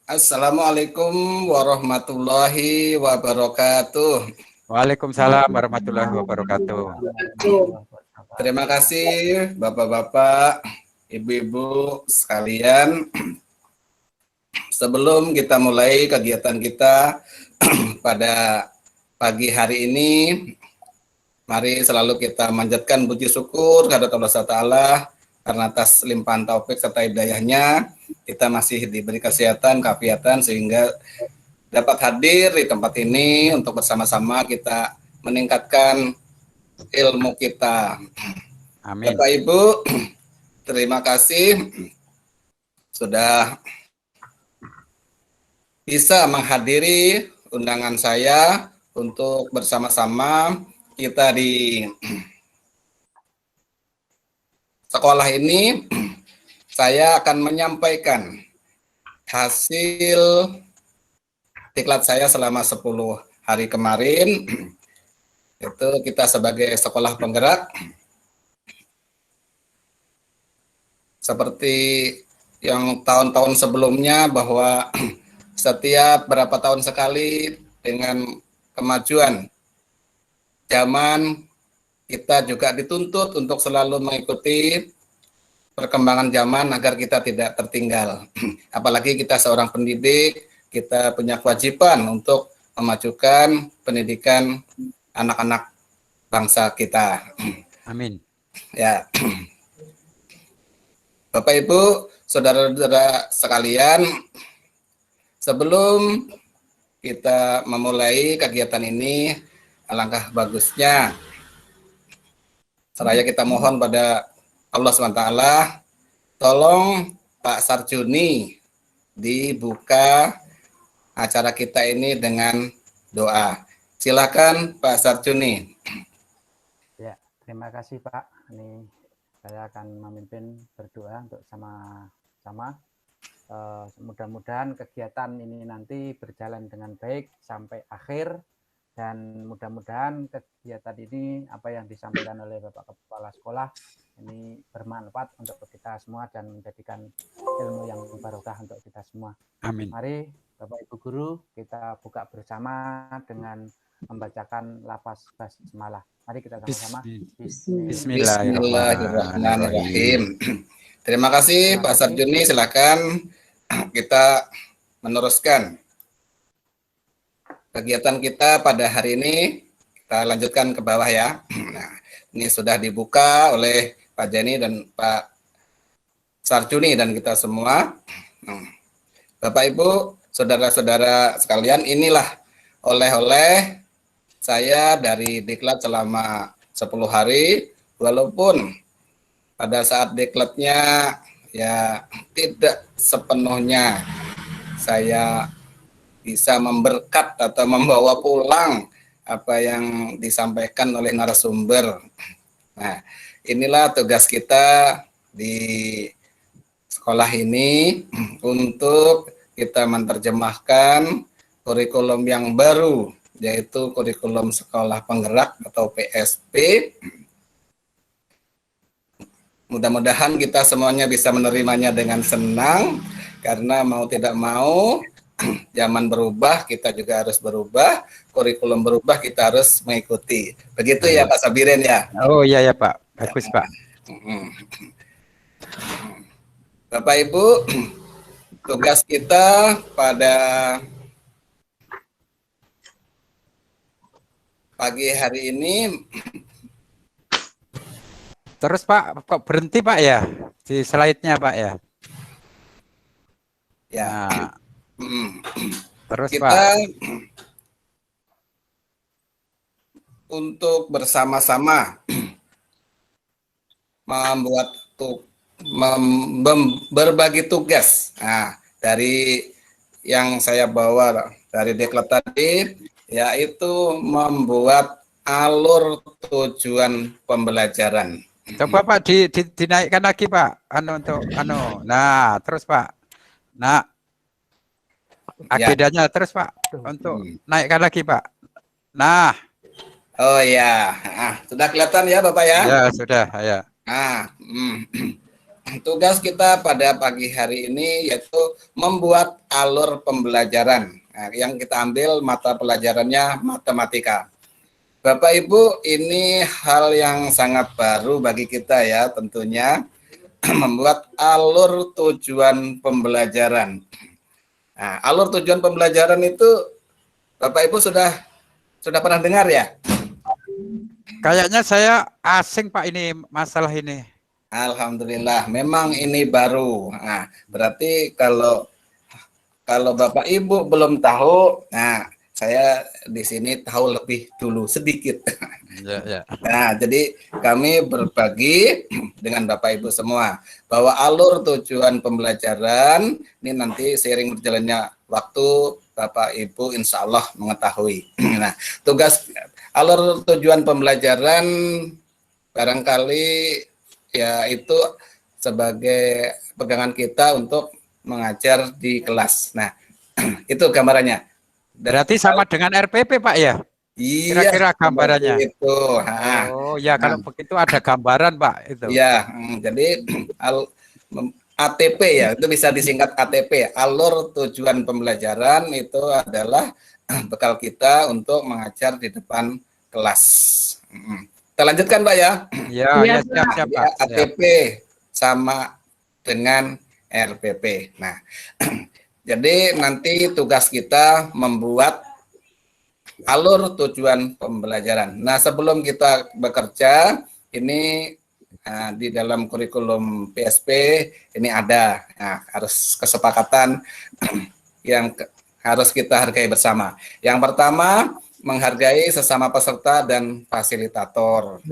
Assalamualaikum warahmatullahi wabarakatuh. Waalaikumsalam warahmatullahi wabarakatuh. Terima kasih Bapak-bapak, Ibu-ibu sekalian. Sebelum kita mulai kegiatan kita pada pagi hari ini, mari selalu kita manjatkan puji syukur kepada Allah Taala karena atas limpahan taufik serta hidayahnya kita masih diberi kesehatan, keafiatan sehingga dapat hadir di tempat ini untuk bersama-sama kita meningkatkan ilmu kita. Amin. Bapak Ibu, terima kasih sudah bisa menghadiri undangan saya untuk bersama-sama kita di sekolah ini. Saya akan menyampaikan hasil diklat saya selama 10 hari kemarin. Itu kita sebagai sekolah penggerak seperti yang tahun-tahun sebelumnya bahwa setiap berapa tahun sekali dengan kemajuan zaman kita juga dituntut untuk selalu mengikuti perkembangan zaman agar kita tidak tertinggal. Apalagi kita seorang pendidik, kita punya kewajiban untuk memajukan pendidikan anak-anak bangsa kita. Amin. Ya. Bapak Ibu, saudara-saudara sekalian, sebelum kita memulai kegiatan ini, alangkah bagusnya seraya kita mohon pada Allah SWT, tolong Pak Sarjuni dibuka acara kita ini dengan doa. Silakan Pak Sarjuni. Ya, terima kasih Pak. Ini saya akan memimpin berdoa untuk sama-sama. Mudah-mudahan kegiatan ini nanti berjalan dengan baik sampai akhir. Dan mudah-mudahan kegiatan ini apa yang disampaikan oleh Bapak Kepala Sekolah ini bermanfaat untuk kita semua dan menjadikan ilmu yang barokah untuk kita semua. Amin. Mari Bapak Ibu Guru kita buka bersama dengan membacakan lafaz basmalah. Mari kita sama-sama. Bismillahirrahmanirrahim. Terima kasih Pak Sarjuni, silakan kita meneruskan kegiatan kita pada hari ini. Kita lanjutkan ke bawah ya. Nah, ini sudah dibuka oleh Pak Jani dan Pak Sarjuni dan kita semua. Bapak Ibu, saudara-saudara sekalian, inilah oleh-oleh saya dari diklat selama 10 hari, walaupun pada saat diklatnya ya tidak sepenuhnya saya bisa memberkat atau membawa pulang apa yang disampaikan oleh narasumber. Nah, inilah tugas kita di sekolah ini untuk kita menerjemahkan kurikulum yang baru, yaitu kurikulum sekolah penggerak atau PSP. Mudah-mudahan kita semuanya bisa menerimanya dengan senang, karena mau tidak mau zaman berubah, kita juga harus berubah, kurikulum berubah, kita harus mengikuti. Begitu ya Pak Sabirin ya? Oh iya ya Pak, bagus Pak. Bapak Ibu, tugas kita pada pagi hari ini. Terus Pak, kok berhenti Pak ya di slide-nya Pak ya? Ya. Nah, terus kita Pak, untuk bersama-sama membuat berbagi tugas. Nah, dari yang saya bawa dari deklat tadi, yaitu membuat alur tujuan pembelajaran. coba Pak dinaikkan lagi Pak, nah terus Pak, nah agendanya terus Pak, untuk naikkan lagi Pak, nah. Oh ya, sudah kelihatan ya Bapak ya? Ya sudah, ya. Nah, tugas kita pada pagi hari ini yaitu membuat alur pembelajaran. Nah, yang kita ambil mata pelajarannya matematika. Bapak Ibu, ini hal yang sangat baru bagi kita ya tentunya membuat alur tujuan pembelajaran. Nah, alur tujuan pembelajaran itu Bapak Ibu sudah pernah dengar ya? Kayaknya saya asing Pak ini masalah ini. Alhamdulillah, memang ini baru. Nah, berarti kalau Bapak Ibu belum tahu, nah saya di sini tahu lebih dulu sedikit. Ya, ya. Nah, jadi kami berbagi dengan Bapak Ibu semua bahwa alur tujuan pembelajaran ini nanti seiring berjalannya waktu Bapak Ibu insya Allah mengetahui. Nah, tugas alur tujuan pembelajaran barangkali ya itu sebagai pegangan kita untuk mengajar di kelas. Nah, itu gambarannya. Berarti sama dengan RPP Pak ya? Iya, Kira-kira gambarannya. itu. Oh ya, kalau begitu ada gambaran Pak itu. Ya, jadi ATP ya, itu bisa disingkat ATP. Alur tujuan pembelajaran itu adalah bekal kita untuk mengajar di depan kelas. Kita lanjutkan Pak ya. Ya, ya siap Pak. ATP sama dengan RPP. Nah, jadi nanti tugas kita membuat alur tujuan pembelajaran. Nah, sebelum kita bekerja, ini di dalam kurikulum PSP ini ada harus kesepakatan yang harus kita hargai bersama. Yang pertama, menghargai sesama peserta dan fasilitator.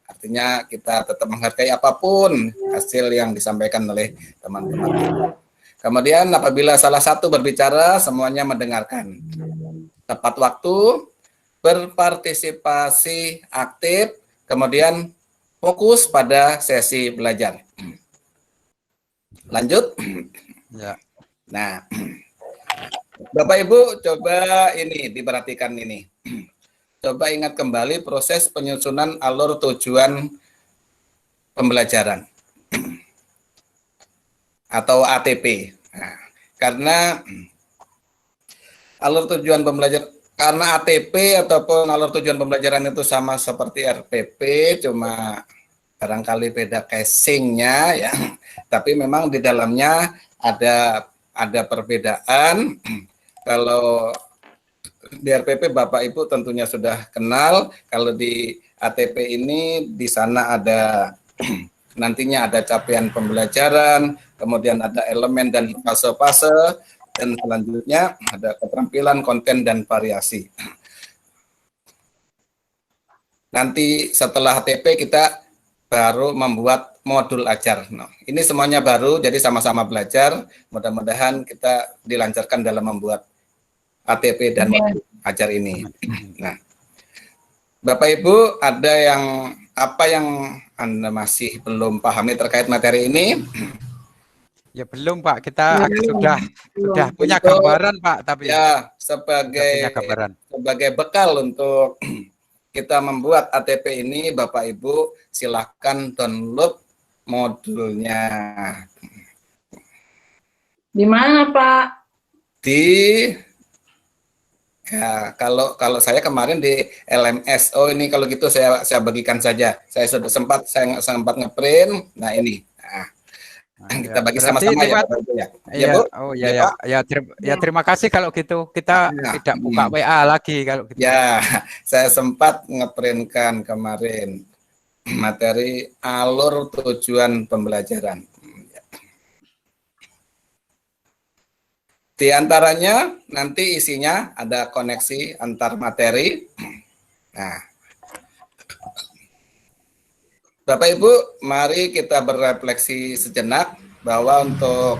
Artinya kita tetap menghargai apapun hasil yang disampaikan oleh teman-teman. Kemudian apabila salah satu berbicara, semuanya mendengarkan. Tepat waktu, berpartisipasi aktif, kemudian fokus pada sesi belajar. Lanjut. Ya. Nah, Bapak Ibu coba ini diperhatikan ini. Coba ingat kembali proses penyusunan alur tujuan pembelajaran atau ATP. Nah, karena alur tujuan pembelajaran karena ATP ataupun alur tujuan pembelajaran itu sama seperti RPP, cuma barangkali beda casingnya ya. Tapi memang di dalamnya ada perbedaan. Kalau di RPP Bapak Ibu tentunya sudah kenal. Kalau di ATP ini di sana ada nantinya ada capaian pembelajaran, kemudian ada elemen dan fase-fase, dan selanjutnya ada keterampilan, konten, dan variasi. Nanti setelah ATP kita baru membuat modul ajar. Nah, ini semuanya baru, jadi sama-sama belajar. Mudah-mudahan kita dilancarkan dalam membuat ATP dan modul ajar ini. Nah, Bapak Ibu, ada apa yang Anda masih belum pahami terkait materi ini? Ya belum Pak, kita sudah punya gambaran Pak, tapi ya sebagai bekal untuk kita membuat ATP ini, Bapak Ibu silahkan download modulnya. Di mana Pak? Kalau saya kemarin di LMS. Oh ini kalau gitu saya bagikan saja. Saya sudah sempat ngeprint. Nah ini. Kita bagi sama-sama ya, Bapak Ibu ya. Ya, Bu? Oh ya, terima kasih kalau gitu. Kita tidak buka WA lagi kalau gitu. Ya, saya sempat ngeprintkan kemarin materi alur tujuan pembelajaran. Di antaranya nanti isinya ada koneksi antar materi. Nah, Bapak Ibu, mari kita berefleksi sejenak bahwa untuk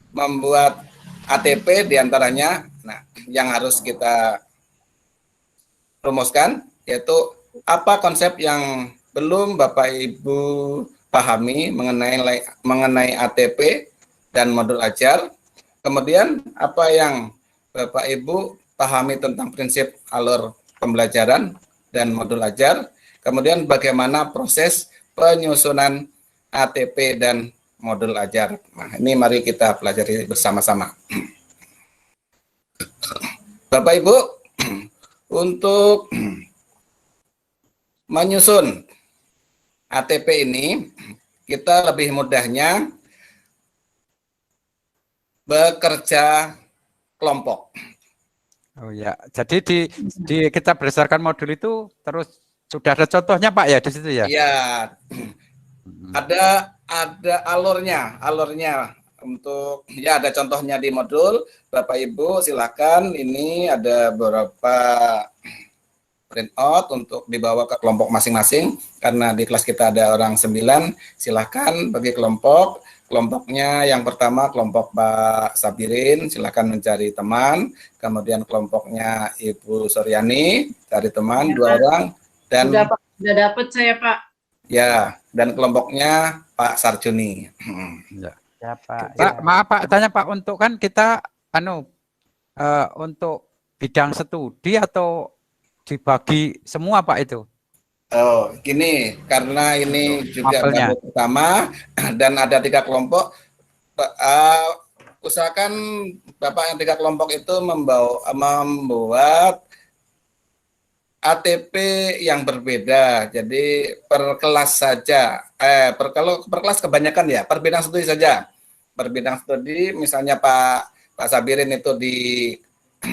membuat ATP diantaranya, nah, yang harus kita rumuskan yaitu apa konsep yang belum Bapak Ibu pahami mengenai ATP dan modul ajar. Kemudian apa yang Bapak Ibu pahami tentang prinsip alur pembelajaran dan modul ajar. Kemudian bagaimana proses penyusunan ATP dan modul ajar. Nah, ini mari kita pelajari bersama-sama. Bapak Ibu, untuk menyusun ATP ini, kita lebih mudahnya bekerja kelompok. Oh ya, jadi di kita berdasarkan modul itu terus sudah ada contohnya Pak ya di situ ya? Iya, ada alurnya untuk ya ada contohnya di modul. Bapak Ibu silakan, ini ada beberapa printout untuk dibawa ke kelompok masing-masing karena di kelas kita ada orang 9. Silakan bagi kelompoknya. Yang pertama kelompok Pak Sabirin, silakan mencari teman. Kemudian kelompoknya Ibu Suryani, cari teman 2 orang, dan Sudah dapat saya, Pak. ya, dan kelompoknya Pak Sarjuni. Ya. Ya, Pak. Pak, Ya. maaf Pak, tanya Pak, untuk kan kita untuk bidang studi atau dibagi semua Pak itu? Oh, gini, karena ini juga Mapelnya. baru pertama dan ada 3 kelompok, usahakan Bapak yang 3 kelompok itu membuat ATP yang berbeda. Jadi per kelas saja. Kalau per kelas kebanyakan ya, per bidang studi saja. Per bidang studi misalnya Pak Sabirin itu di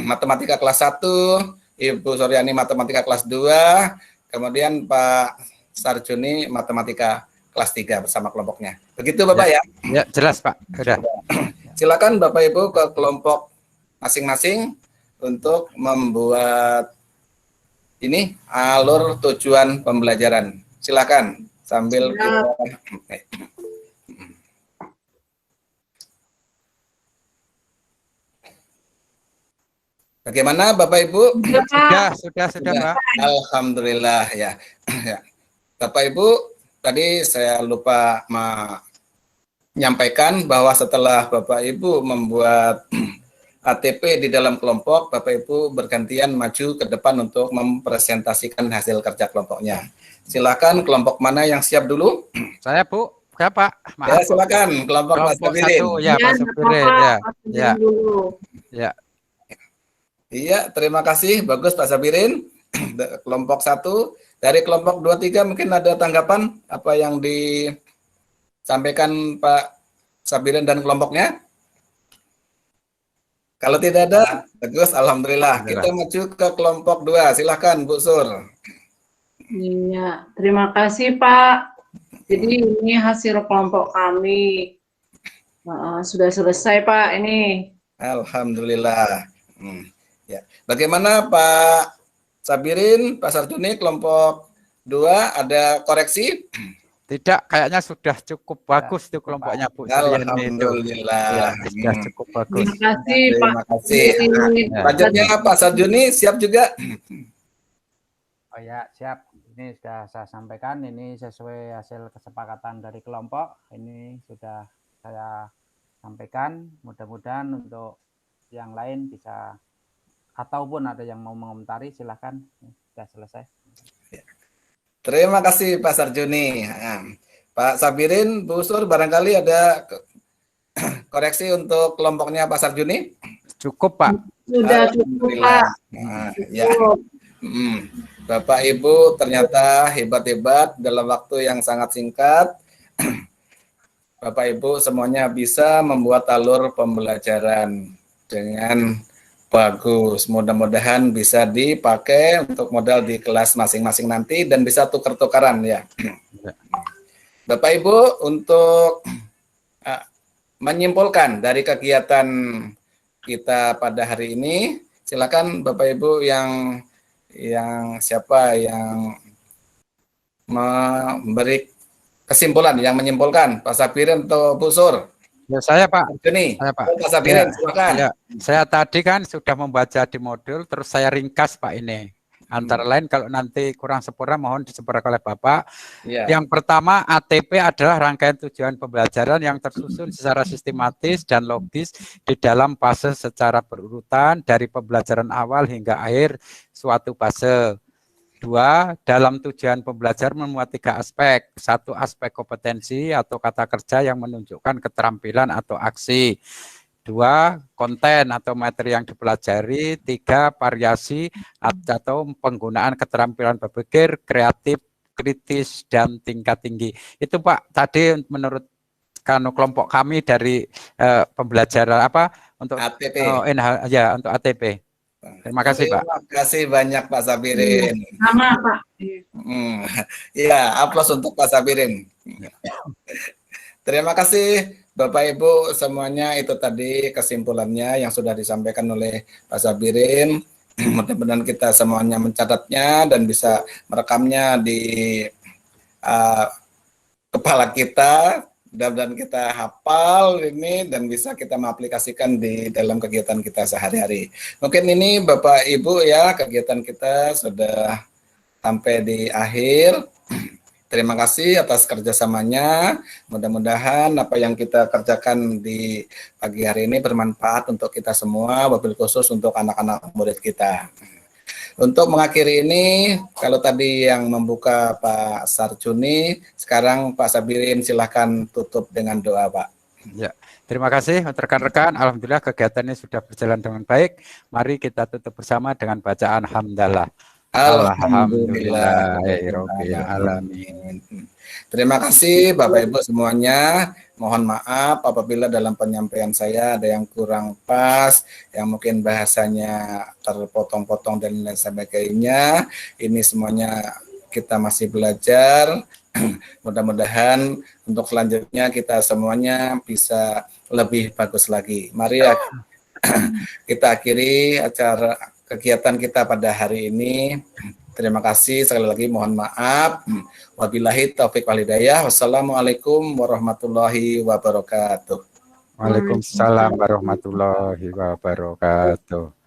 matematika kelas 1, Ibu Suryani matematika kelas 2, kemudian Pak Sarjuni matematika kelas 3 bersama kelompoknya. Begitu Bapak ya? Ya, jelas Pak. Sudah. Silakan Bapak Ibu ke kelompok masing-masing untuk membuat ini alur tujuan pembelajaran. Silakan sambil kita Bagaimana Bapak Ibu? Sudah Pak. Alhamdulillah ya. Ya. Bapak Ibu, tadi saya lupa menyampaikan bahwa setelah Bapak Ibu membuat ATP di dalam kelompok, Bapak Ibu bergantian maju ke depan untuk mempresentasikan hasil kerja kelompoknya. Silakan kelompok mana yang siap dulu? Saya Bu, siapa? Ya, Maaf. silakan kelompok Mas Sabirin. 1 ya Pak Sabirin ya. Ya. Ya. Iya, terima kasih. Bagus Pak Sabirin. Kelompok 1. Dari kelompok 2, 3 mungkin ada tanggapan apa yang disampaikan Pak Sabirin dan kelompoknya? Kalau tidak ada, bagus. Alhamdulillah. Kita maju ke kelompok 2. Silahkan Bu Sur. Iya, terima kasih Pak. Jadi ini hasil kelompok kami. Sudah selesai Pak ini. Alhamdulillah. Ya. Bagaimana Pak Sabirin, Pak Sarjuni, kelompok 2 ada koreksi? Tidak, kayaknya sudah cukup bagus tuh kelompoknya Bu Suryani itu. Alhamdulillah. Ya, sudah cukup bagus. Terima kasih Pak. Terima kasih. Sabirin. Selanjutnya Pak Sarjuni siap juga? Oh ya, siap. Ini sudah saya sampaikan, ini sesuai hasil kesepakatan dari kelompok. Ini sudah saya sampaikan. Mudah-mudahan untuk yang lain bisa, ataupun ada yang mau mengomentari, silahkan. Sudah selesai. Terima kasih Pak Sarjuni. Pak Sabirin, Bu Sur, barangkali ada koreksi untuk kelompoknya Pak Sarjuni? Cukup Pak. Sudah cukup Pak. Ya. Bapak Ibu ternyata hebat-hebat dalam waktu yang sangat singkat. Bapak Ibu semuanya bisa membuat alur pembelajaran dengan bagus. Mudah-mudahan bisa dipakai untuk modal di kelas masing-masing nanti dan bisa tuker-tukaran ya. Bapak Ibu, untuk menyimpulkan dari kegiatan kita pada hari ini, silakan Bapak Ibu yang siapa yang memberi kesimpulan, yang menyimpulkan, Pak Sabirin atau Bu Sur? Ya, saya Pak. Ini, Saya Pak. Pak Sabirin, silakan. Ya, saya tadi kan sudah membaca di modul, terus saya ringkas Pak ini. Antara lain kalau nanti kurang sempurna mohon disempurnakan oleh Bapak. Ya. Yang pertama, ATP adalah rangkaian tujuan pembelajaran yang tersusun secara sistematis dan logis di dalam fase secara berurutan dari pembelajaran awal hingga akhir suatu fase. Dua, dalam tujuan pembelajaran memuat 3 aspek. 1, aspek kompetensi atau kata kerja yang menunjukkan keterampilan atau aksi. 2, konten atau materi yang dipelajari. 3, variasi atau penggunaan keterampilan berpikir, kreatif, kritis, dan tingkat tinggi. Itu Pak, tadi menurut kelompok kami dari pembelajaran apa untuk ATP. ya untuk ATP. Terima kasih Pak. Terima kasih banyak Pak Sabirin. Sama Pak. Ya, aplaus untuk Pak Sabirin. Terima kasih Bapak Ibu semuanya, itu tadi kesimpulannya yang sudah disampaikan oleh Pak Sabirin. Mudah-mudahan kita semuanya mencatatnya dan bisa merekamnya di kepala kita. Mudah-mudahan kita hafal ini dan bisa kita mengaplikasikan di dalam kegiatan kita sehari-hari. Mungkin ini Bapak Ibu ya, kegiatan kita sudah sampai di akhir. Terima kasih atas kerjasamanya. Mudah-mudahan apa yang kita kerjakan di pagi hari ini bermanfaat untuk kita semua, wabil khusus untuk anak-anak murid kita. Untuk mengakhiri ini, kalau tadi yang membuka Pak Sarjuni, sekarang Pak Sabirin silahkan tutup dengan doa Pak. Ya, terima kasih rekan-rekan. Alhamdulillah kegiatannya sudah berjalan dengan baik. Mari kita tutup bersama dengan bacaan hamdalah. Alhamdulillahirabbil alamin. Terima kasih Bapak Ibu semuanya. Mohon maaf apabila dalam penyampaian saya ada yang kurang pas, yang mungkin bahasanya terpotong-potong dan lain sebagainya. Ini semuanya kita masih belajar. Mudah-mudahan untuk selanjutnya kita semuanya bisa lebih bagus lagi. Mari kita akhiri acara kegiatan kita pada hari ini. Terima kasih sekali lagi, mohon maaf. Wabillahi taufiq wal hidayah. Wassalamualaikum warahmatullahi wabarakatuh. Waalaikumsalam warahmatullahi wabarakatuh.